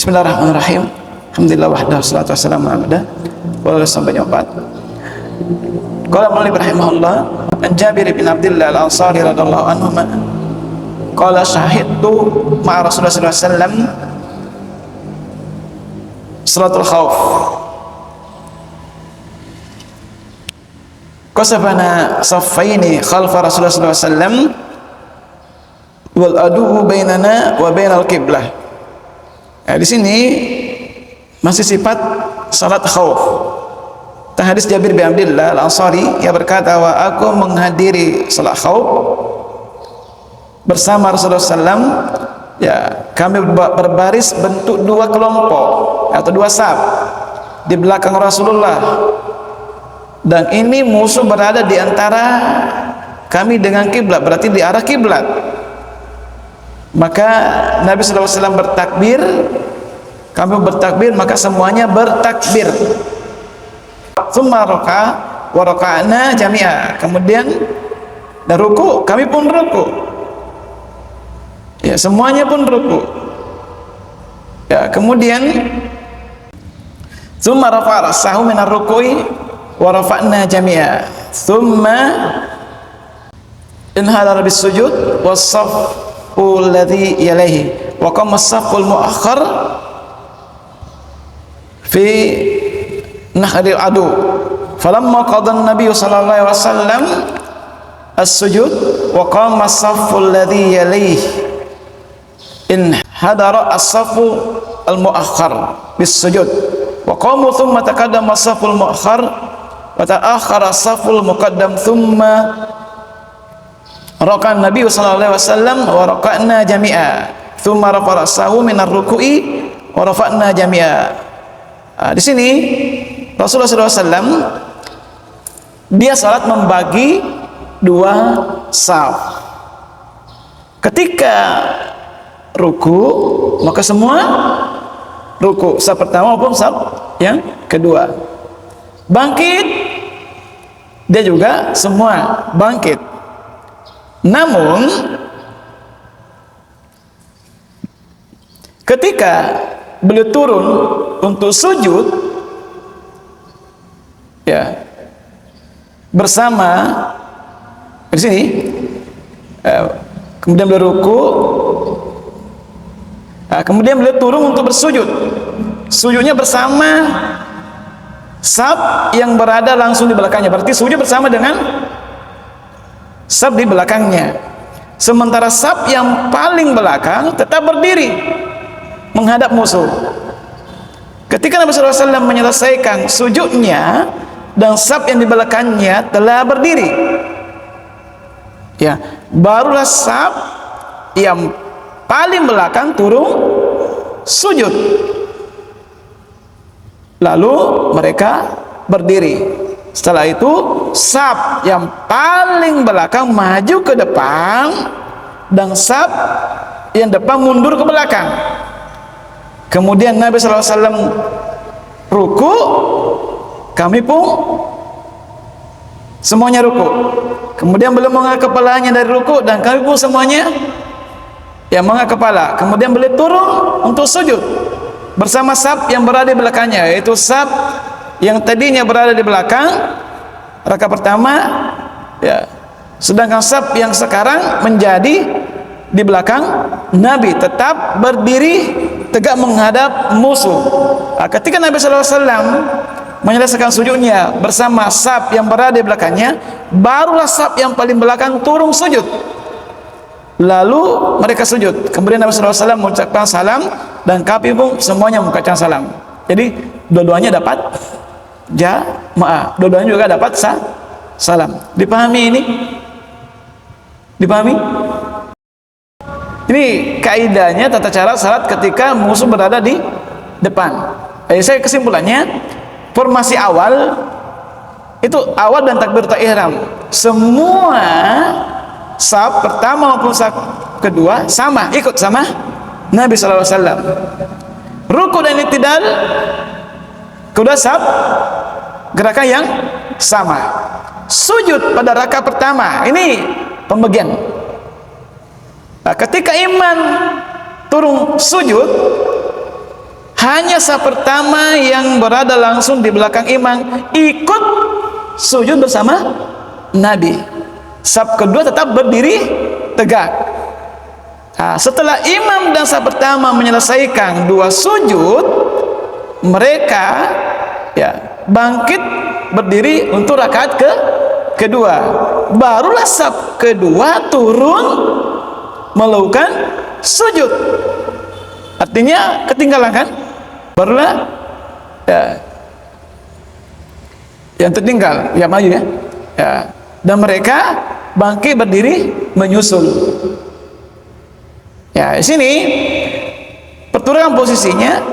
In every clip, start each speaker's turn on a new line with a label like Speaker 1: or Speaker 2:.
Speaker 1: Bismillahirrahmanirrahim. Alhamdulillah wahdahu wassalatu wassalamu ala abdah wa sampai jumpa. Qala Malik rahimahullah an Jabir bin Abdullah al-Ansari radhiyallahu anhu qala syahidtu ma'a Rasulullah sallallahu alaihi wasallam salatul khauf qasabana saffaini khalfa Rasulullah sallallahu alaihi wasallam wal adu bainana wa bainal qiblah. Di sini masih sifat salat khauf. Hadis Jabir bin Abdullah al-Ansari yang berkata, wa aku menghadiri salat khauf bersama Rasulullah SAW. Ya, kami berbaris bentuk dua kelompok atau dua saf di belakang Rasulullah, dan ini musuh berada di antara kami dengan kiblat, berarti di arah kiblat. Maka Nabi SAW bertakbir, kami bertakbir, maka semuanya bertakbir. Tsumma raka wa raka'na jami'a. Kemudian dan ruku, kami pun ruku. Ya, semuanya pun ruku. Ya, kemudian tsumma rafa'a ra'sahu min ar-ruku'i wa rafa'na jami'a. Tsumma inhadara bis-sujud was-saffu alladhi yalaihi wa qama as-safful mu'akhkhar fi nahdil adu. Falamma qada an-nabiy sallallahu alaihi wasallam as-sujud wa qama as-saffu alladhi yalaihi in hadara as-saffu al-mu'akhkhar bis-sujud wa qamu thumma taqaddama as-saffu al-mu'akhkhar wa ta'akhkhara as-saffu al-muqaddam thumma raka'a an-nabiy sallallahu alaihi wasallam wa raka'na jami'a thumma rafa'a ra'sahu min ar-ruku'i wa rafa'na jami'a. Di sini Rasulullah SAW dia salat membagi dua saf. Ketika ruku maka semua ruku, saf pertama maupun saf yang kedua. Bangkit dia juga semua bangkit. Namun ketika beliau turun untuk sujud, ya, bersama di sini, kemudian beliau ruku, kemudian beliau turun untuk bersujud. Sujudnya bersama saf yang berada langsung di belakangnya, berarti sujud bersama dengan saf di belakangnya. Sementara saf yang paling belakang tetap berdiri menghadap musuh. Ketika Nabi SAW menyelesaikan sujudnya dan saf yang di belakangnya telah berdiri, ya, barulah saf yang paling belakang turun sujud, lalu mereka berdiri. Setelah itu saf yang paling belakang maju ke depan dan saf yang depan mundur ke belakang. Kemudian Nabi SAW ruku, kami pun semuanya ruku. Kemudian beliau mengangkat kepalanya dari ruku dan kami pun semuanya yang mengangkat kepala. Kemudian beliau turun untuk sujud bersama saf yang berada di belakangnya, yaitu saf yang tadinya berada di belakang rakaat pertama, ya, sedangkan saf yang sekarang menjadi di belakang Nabi, tetap berdiri tegak menghadap musuh. Ketika Nabi SAW menyelesaikan sujudnya bersama saf yang berada di belakangnya, barulah saf yang paling belakang turun sujud, lalu mereka sujud. Kemudian Nabi SAW mengucapkan salam dan kami pun semuanya mengucapkan salam. Jadi dua-duanya dapat jamaah, dua-duanya juga dapat salam. Dipahami ini? Dipahami? Ini kaidahnya tata cara salat ketika musuh berada di depan. Saya kesimpulannya, formasi awal itu awal dan takbiratul ihram, semua saf pertama maupun saf kedua sama, ikut sama Nabi SAW. Ruku dan i'tidal kedua saf gerakan yang sama. Sujud pada rakaat pertama ini pembagian. Ketika imam turun sujud, hanya saf pertama yang berada langsung di belakang imam ikut sujud bersama Nabi. Saf kedua tetap berdiri tegak. Nah, setelah imam dan saf pertama menyelesaikan 2 sujud, mereka ya bangkit berdiri untuk rakaat kedua. Barulah saf kedua turun melakukan sujud. Artinya ketinggalan kan? Barulah ya, yang tertinggal ya maju ya. Ya. Dan mereka bangkit berdiri menyusul. Ya, di sini perturunan posisinya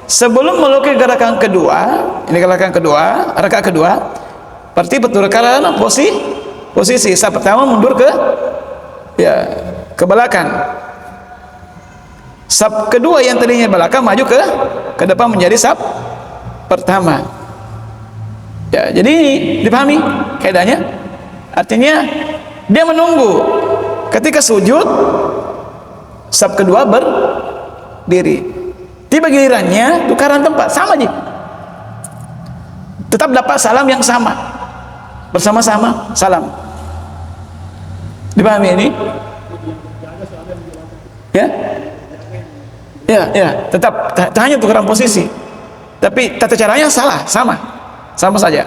Speaker 1: sebelum melakukan gerakan kedua, ini gerakan kedua, rakaat kedua, berarti perturunan posisi saf pertama mundur ke belakang. Saf kedua yang tadinya belakang maju ke depan menjadi saf pertama. Ya, jadi dipahami kaidahnya? Artinya dia menunggu ketika sujud saf kedua berdiri. Tiba gilirannya tukaran tempat, sama aja. Tetap dapat salam yang sama. Bersama-sama salam. Dipahami ini? Ya? Ya, tetap hanya tukaran posisi. Tapi tata caranya salah, sama saja.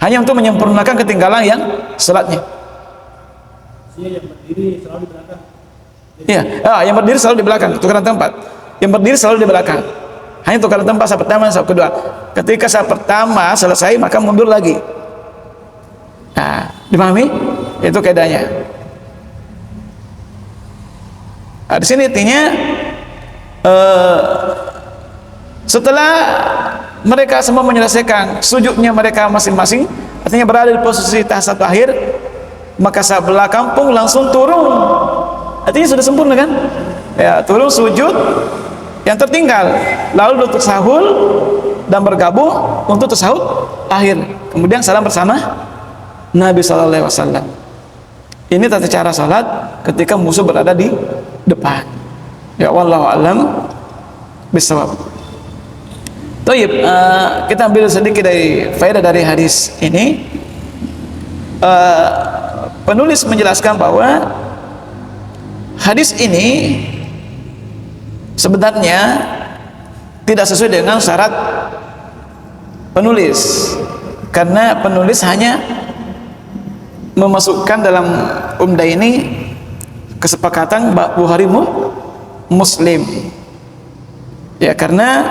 Speaker 1: Hanya untuk menyempurnakan ketinggalan yang salatnya. Yang berdiri selalu di belakang. Iya, yang berdiri selalu di belakang, tukaran tempat. Yang berdiri selalu di belakang. Hanya tukaran tempat saf pertama, saf kedua. Ketika saf pertama selesai, maka mundur lagi. Nah, dipahami? Itu kaidahnya. Nah, di sini artinya setelah mereka semua menyelesaikan sujudnya mereka masing-masing, artinya berada di posisi tahiyat akhir, maka saf belakang pun langsung turun. Artinya sudah sempurna kan? Ya, turun sujud yang tertinggal, lalu untuk sahul dan bergabung untuk tasahud akhir. Kemudian salam bersama Nabi sallallahu alaihi wasallam. Ini tata cara salat ketika musuh berada di depan. Ya, wallahu alam bisawab. Baik, kita ambil sedikit dari faedah dari hadis ini. Penulis menjelaskan bahwa hadis ini sebenarnya tidak sesuai dengan syarat penulis, karena penulis hanya memasukkan dalam umdah ini kesepakatan Bukhari Muslim. Ya, karena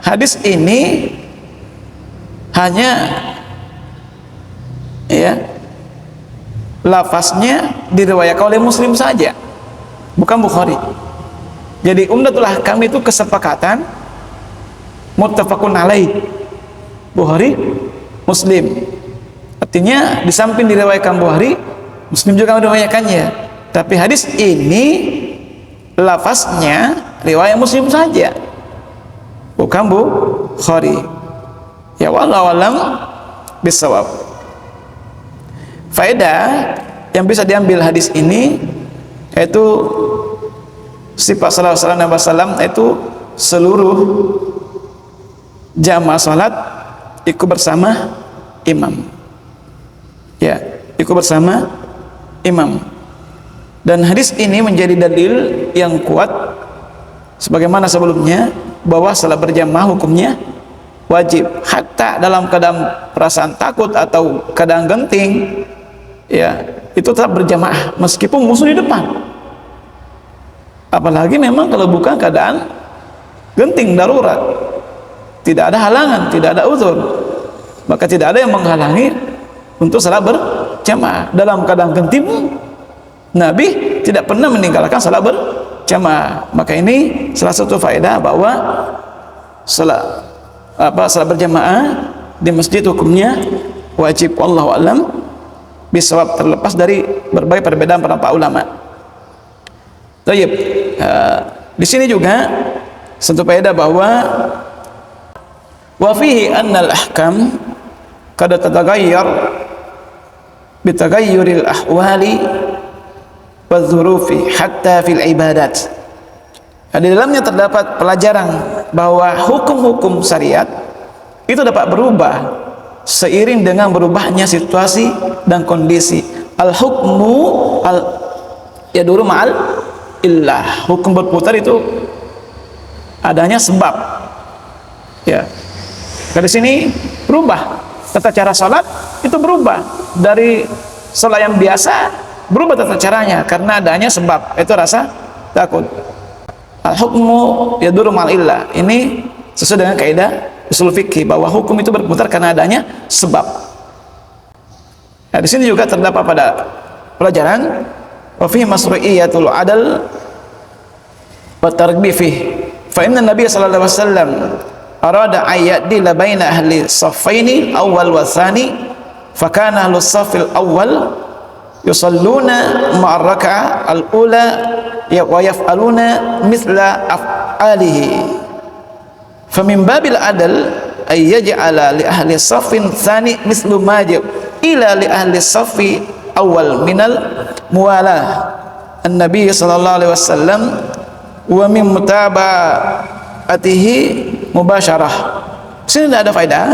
Speaker 1: hadis ini hanya lafaznya diriwayatkan oleh Muslim saja, bukan Bukhari. Jadi umdatul ahkam itu kesepakatan muttafaqun alaih Bukhari Muslim. Artinya di samping diriwayatkan Bukhari, Muslim juga meriwayatkannya. Tapi hadis ini lafaznya riwayat Muslim saja, bukan Bukhari. Ya, wallahu alam bisawab. Faedah yang bisa diambil hadis ini yaitu sifat sallallahu alaihi wasallam, itu seluruh jamaah salat ikut bersama imam. Ya, ikut bersama imam. Dan hadis ini menjadi dalil yang kuat sebagaimana sebelumnya bahwa salat berjamaah hukumnya wajib, hatta dalam keadaan perasaan takut atau keadaan genting, ya, itu tetap berjamaah meskipun musuh di depan. Apalagi memang kalau bukan keadaan genting darurat, tidak ada halangan, tidak ada uzur, maka tidak ada yang menghalangi untuk salat berjamaah. Dalam keadaan genting Nabi tidak pernah meninggalkan salat berjamaah. Maka ini salah satu faedah bahwa salat berjamaah di masjid hukumnya wajib. Wallahu a'lam bisawab, terlepas dari berbagai perbedaan para ulama. Baik, di sini juga satu faedah bahwa wa fihi anna al-ahkam qad tataghayyar bi taghayyuril ahwali wadh-dhurufi hatta fil ibadat. Di dalamnya terdapat pelajaran bahwa hukum-hukum syariat itu dapat berubah seiring dengan berubahnya situasi dan kondisi. Al-hukmu yaduru ma'al illah. Hukum berputar itu adanya sebab. Ya. Dari sini berubah. Tata cara salat itu berubah dari salat yang biasa, berubah tata caranya karena adanya sebab. Itu rasa takut. Al-hukmu yaduru ma'al illah. Ini sesuai dengan kaidah usul fikih bahwa hukum itu berputar karena adanya sebab. Nah, di sini juga terdapat pada pelajaran wa fi masru'iyatul adal wa targhib fi. Fa inna Nabiy sallallahu alaihi wasallam arada ayyadila baina ahli saffaini awal wa tsani fa kana ahli saffil awal yusalluna ma'ar rak'ah al-ula wa yaf'aluna mithla af'alihi. Fa min babil adal ay yaj'ala li ahli saffin tsani mithlu ma ila li ahli saffi awal minal muwalah an-nabi sallallahu alaihi wasallam wa min mutaba'atihi mubasyarah. Sini tidak ada faedah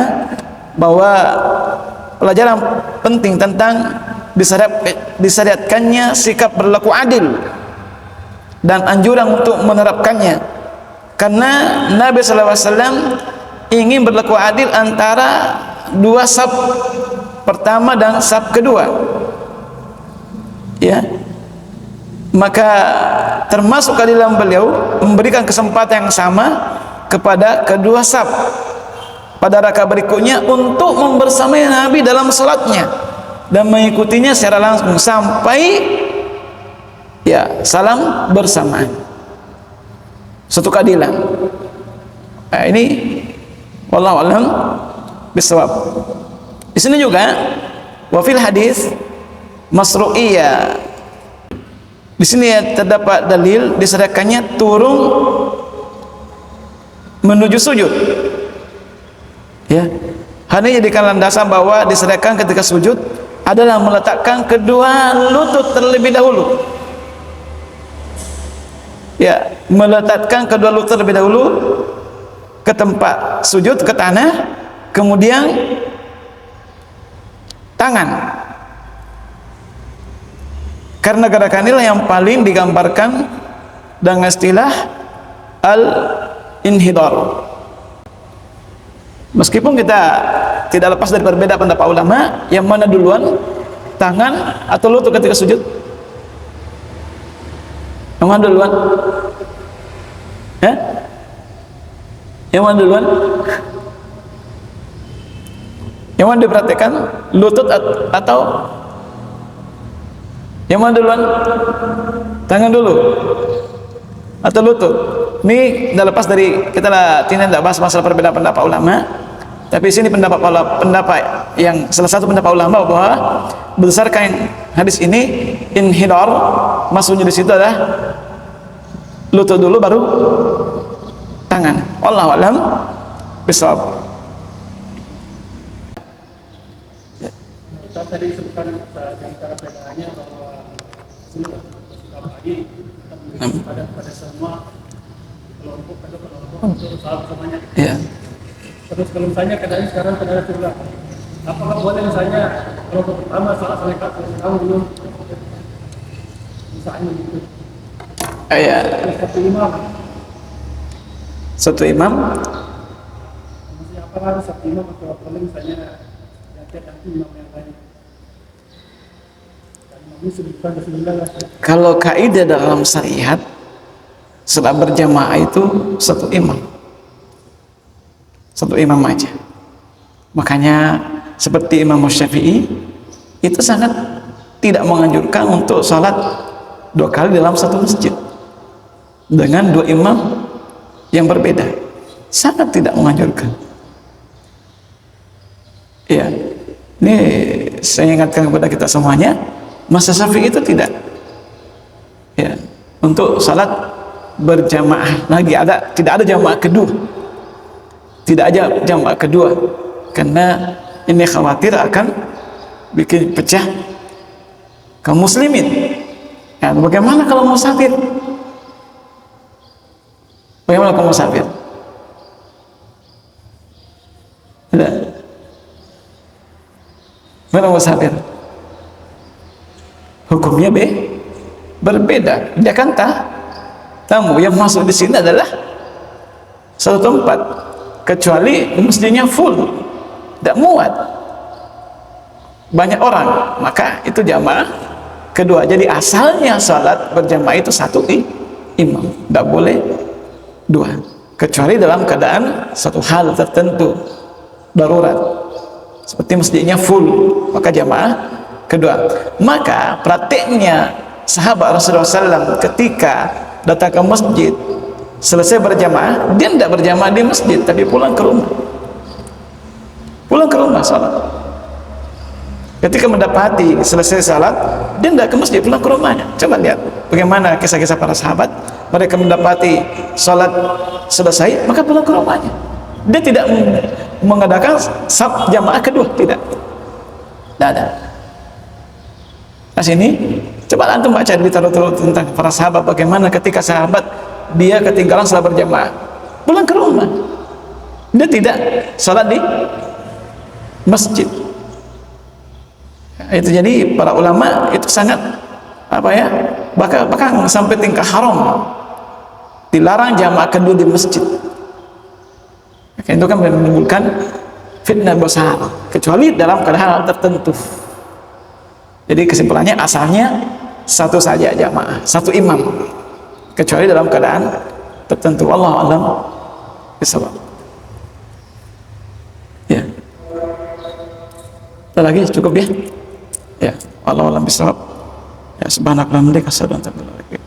Speaker 1: bahwa pelajaran penting tentang disyariatkannya sikap berlaku adil dan anjuran untuk menerapkannya, karena Nabi sallallahu alaihi wasallam ingin berlaku adil antara dua saf pertama dan saf kedua, ya. Maka termasuk keadilan beliau memberikan kesempatan yang sama kepada kedua saf pada rakaat berikutnya untuk membersamai Nabi dalam salatnya dan mengikutinya secara langsung sampai ya salam bersamaan. Satu keadilan. Nah, ini wallahu a'lam bishawab. Di sini juga wa fil hadis masru'iyah. Di sini terdapat dalil disyariatkannya turun menuju sujud. Ya. Hanya jadikan landasan bahwa disyariatkan ketika sujud adalah meletakkan kedua lutut terlebih dahulu. Ya, meletakkan kedua lutut terlebih dahulu ke tempat sujud, ke tanah, kemudian tangan, karena gerakan inilah yang paling digambarkan dengan istilah al-inhidar. Meskipun kita tidak lepas dari berbeda pendapat ulama, yang mana duluan, tangan atau lutut ketika sujud? Yang mana duluan? Yang mana duluan? Yang mana diperhatikan? Lutut atau yang mana duluan? Tangan dulu atau lutut? Ini tidak lepas dari kita tidak bahas masalah perbedaan pendapat ulama, tapi sini pendapat yang salah satu pendapat ulama bahwa berdasarkan hadis ini inhidar, maksudnya di situ adalah lutut dulu baru tangan. Wallahu a'lam bishawab.
Speaker 2: Tadi disebutkan di cara bedanya bahwa sunnah pagi pada semua kelompok untuk salah semuanya.
Speaker 1: Ya.
Speaker 2: Terus kalau misalnya keadaan sekarang keadaan surga, apakah boleh misalnya kelompok pertama salah selekat kamu belum misalnya gitu?
Speaker 1: Ya.
Speaker 2: Satu imam.
Speaker 1: Satu imam.
Speaker 2: Maksudnya apakah harus satu imam atau boleh misalnya yang imam yang lain?
Speaker 1: Kalau kaidah dalam syariat salat berjamaah itu satu imam aja. Makanya seperti Imam Syafi'i itu sangat tidak menganjurkan untuk salat dua kali dalam satu masjid dengan dua imam yang berbeda, sangat tidak menganjurkan. Ya, ini saya ingatkan kepada kita semuanya, masa Syafi'i itu tidak, ya, untuk salat berjamaah lagi tidak ada jamaah kedua, tidak ada jamaah kedua, karena ini khawatir akan bikin pecah kaum muslimin. Ya, bagaimana kalau musafir? Bagaimana kalau musafir? mana musafir? Hukumnya berbeda. Dia kan tamu yang masuk di sini adalah satu tempat, kecuali masjidnya full, tidak muat, banyak orang, maka itu jamaah kedua. Jadi asalnya salat berjamaah itu satu imam, tidak boleh dua, kecuali dalam keadaan satu hal tertentu darurat, seperti masjidnya full, maka jamaah kedua. Maka praktiknya sahabat Rasulullah SAW ketika datang ke masjid selesai berjamaah, dia tidak berjamaah di masjid, tapi pulang ke rumah salat. Ketika mendapati selesai salat, dia tidak ke masjid, pulang ke rumahnya. Coba lihat bagaimana kisah-kisah para sahabat. Mereka mendapati salat selesai, maka pulang ke rumahnya. Dia tidak mengadakan saf jamaah kedua, tidak ada. Nah sini, coba antum baca literatur tentang para sahabat, bagaimana ketika sahabat dia ketinggalan salat berjamaah, pulang ke rumah, dia tidak salat di masjid. Itu jadi para ulama itu sangat bahkan sampai tingkah haram, dilarang jamaah kedua di masjid. Itu kan menimbulkan fitnah besar, kecuali dalam keadaan tertentu. Jadi kesimpulannya asalnya satu saja jamaah, satu imam, kecuali dalam keadaan tertentu. Wallahu a'lam bishawab. Ya. Ada lagi cukup ya? Ya, wallahu a'lam bishawab. Ya, subhanakallahumma wa bihamdika asyhadu an la ilaha illa anta astaghfiruka wa atubu ilaik.